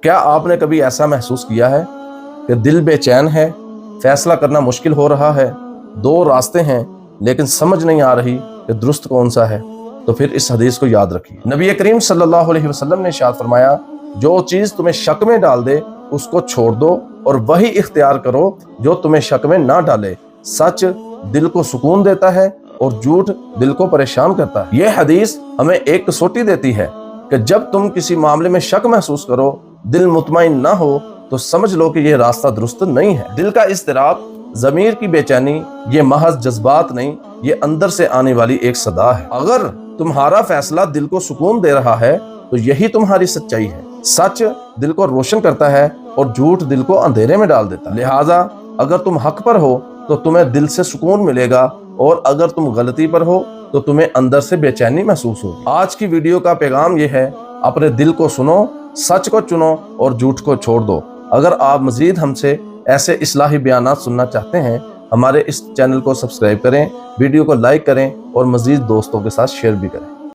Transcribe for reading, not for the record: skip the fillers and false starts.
क्या आपने कभी ऐसा महसूस किया है कि दिल बेचैन है, फैसला करना मुश्किल हो रहा है, दो रास्ते हैं लेकिन समझ नहीं आ रही कि दुरुस्त कौन सा है? तो फिर इस हदीस को याद रखिए। नबी करीम सल्लल्लाहु अलैहि वसल्लम ने इरशाद फरमाया, जो चीज़ तुम्हें शक में डाल दे उसको छोड़ दो और वही इख्तियार करो जो तुम्हें शक में ना डाले। सच दिल को सुकून देता है और झूठ दिल को परेशान करता है। यह हदीस हमें एक कसौटी देती है कि जब तुम किसी मामले में शक महसूस करो, दिल मुतमईन ना हो, तो समझ लो कि यह रास्ता दुरुस्त नहीं है। दिल का इज़्तिराब, ज़मीर की बेचैनी, ये महज जज्बात नहीं, ये अंदर से आने वाली एक सदा है। अगर तुम्हारा फैसला दिल को सुकून दे रहा है तो यही तुम्हारी सच्चाई है। सच दिल को रोशन करता है और झूठ दिल को अंधेरे में डाल देता है। लिहाजा अगर तुम हक पर हो तो तुम्हें दिल से सुकून मिलेगा, और अगर तुम गलती पर हो तो तुम्हें अंदर से बेचैनी महसूस होगी। आज की वीडियो का पैगाम यह है, अपने दिल को सुनो, सच को चुनो और झूठ को छोड़ दो। अगर आप मजीद हमसे ऐसे इस्लाही बयानात सुनना चाहते हैं, हमारे इस चैनल को सब्सक्राइब करें, वीडियो को लाइक करें और मजीद दोस्तों के साथ शेयर भी करें।